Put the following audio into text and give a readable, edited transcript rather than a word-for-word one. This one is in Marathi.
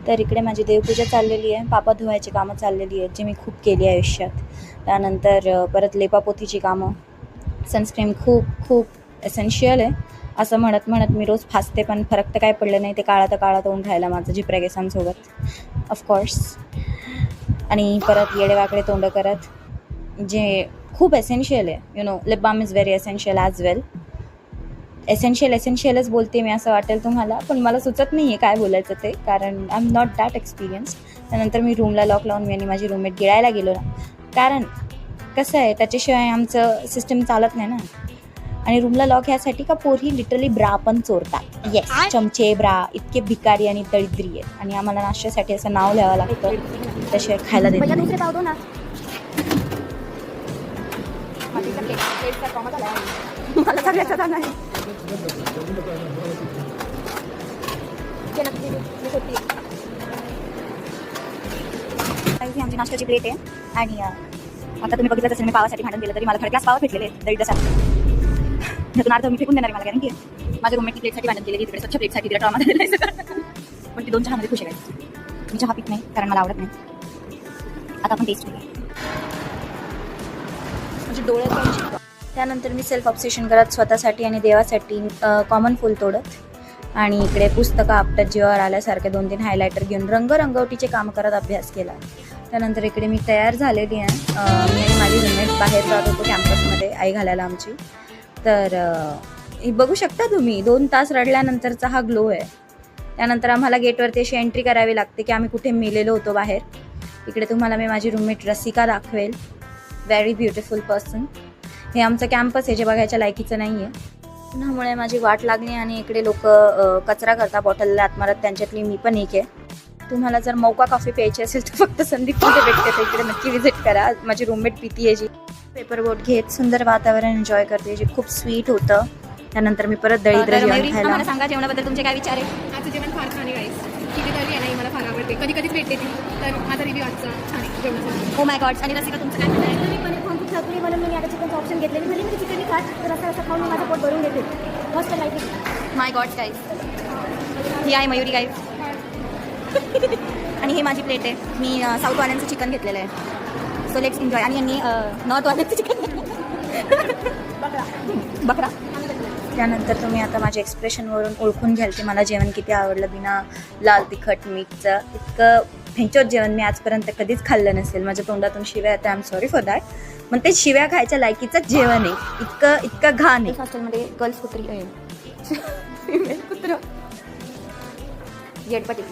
तर इकडे माझी देवपूजा चाललेली आहे, पापा धुवायची कामं चाललेली आहेत जी मी खूप केली आहे आयुष्यात. त्यानंतर परत लेपापोतीची कामं. सनस्क्रीन खूप खूप एसेन्शियल आहे असं म्हणत म्हणत मी रोज फासते, पण फरक तर काय पडलं नाही. ते काळा होऊन राहिला माझं झिपऱ्या केसांसोबत ऑफकोर्स. आणि परत येडेवाकडे तोंड करत, जे खूप एसेन्शियल आहे. Lip balm is very essential as well. एसेन्शियलच बोलते मी असं वाटेल तुम्हाला, पण मला सुचत नाही आहे काय बोलायचं ते, कारण I am not that experience. त्यानंतर मी रूमला लॉक लावून मी आणि माझी रूममेट गिळायला गेलो ना, कारण कसं आहे त्याच्याशिवाय आमचं सिस्टम चालत नाही ना. आणि रूमला लॉक ह्यासाठी का पोरी लिटरली ब्रा पण चोरतात. येस, चमचे ब्रा इतके भिकारी आणि दरिद्री आहेत, आणि आम्हाला नाश्त्यासाठी असं नाव लिहावं लागतं, त्याशिवाय खायला देत नाही. ही आमची नाश्त्याची प्लेट आहे. आणि आता तुम्ही बघितलं असेल मी पावासाठी भांडण दिलं तरी मला 3rd क्लास पाव भेटलेले दरिद्रासाठी. त्यातून अर्थ मी फेकून देणार आहे, मला गॅरंटी आहे. माझ्या रूममेटची प्लेटसाठी भांडण केली, तिकडे स्वच्छ प्लेटसाठी तिला ट्रॉमा दिलेला. पण ती 2 चहामध्ये खुश आहे. मी चहा पित नाही कारण मला आवडत नाही. आता आपण टेस्ट करूया. म्हणजे डोळ्यात. त्यानंतर मी सेल्फ ऑब्सेशन करत स्वतःसाठी आणि देवासाठी कॉमन फुल तोडत, आणि इकडे पुस्तकं आपटत जीवावर आल्यासारखे 2-3 हायलायटर घेऊन रंगरंगवटीचे काम करत अभ्यास केला. त्यानंतर इकडे मी तयार झालेली आहे. मी आणि माझी रूममेट बाहेर जात होतो कॅम्पसमध्ये आई घालायला आमची. तर बघू शकता तुम्ही 2 तास रडल्यानंतरचा हा ग्लो आहे. त्यानंतर आम्हाला गेटवरती अशी एंट्री करावी लागते की आम्ही कुठे मेलेलो होतो बाहेर. इकडे तुम्हाला मी माझी रूममेट रसिका दाखवेल. Very beautiful person. हे आमचं कॅम्पस आहे जे बघायच्या लायकीचं नाही आहे. उन्हामुळे माझी वाट लागली आणि इकडे लोक कचरा करता बॉटलला आत मारत, त्यांच्यातली मी पण एक आहे. तुम्हाला जर मौका कॉफी प्यायची असेल तर फक्त संदीपमध्ये भेटते, तर इकडे नक्की व्हिजिट करा. माझी रूममेट पिती आहे जी. पेपर बोट घेत सुंदर वातावरण एन्जॉय करते, जे खूप स्वीट होतं. त्यानंतर मी परत दळीद्र जेवण खायला. मला सांगा जेवणाबद्दल तुमचे काय विचार आहे? आजचं जेवण फार छान आहे गाईस. किती तरी आहे, मला फार आवडते. कधी कधीच भेटते ती, तर माझा रिव्ह्यू आजचा छान आहे जेवणाचा. Oh my God. आणि रसिका तुमचं काय म्हणणं आहे? मी पनीर खाऊन खूप थकली, म्हणून मी आता चिकनचं ऑप्शन घेतले. मी म्हणजे चिकन खात, तर असं खाऊन माझं पोट भरून घेते. मस्त लाईक. माय गॉड गाईज, ही आहे मयुरी गाईज. आणि हे माझी प्लेट आहे. मी साऊथवाल्यांचं चिकन घेतलेलं आहे, सो लेट्स एन्जॉय. आणि यांनी नॉर्थवाल्यांचं चिकन बकरा. त्यानंतर तुम्ही आता माझ्या एक्सप्रेशनवरून ओळखून घ्याल की मला जेवण किती आवडलं. बिना लाल तिखट मीठचं इतकं भेंचोत जेवण मी आजपर्यंत कधीच खाल्लं नसेल. माझ्या तोंडातून शिव्या येतात, I am sorry for that. पण ते शिव्या खायच्या लायकीचंच जेवण आहे. इतकं घाण आहे. हॉस्टेलमध्ये गर्ल्स कुत्री आहे, फिमेल कुत्र येडपटी.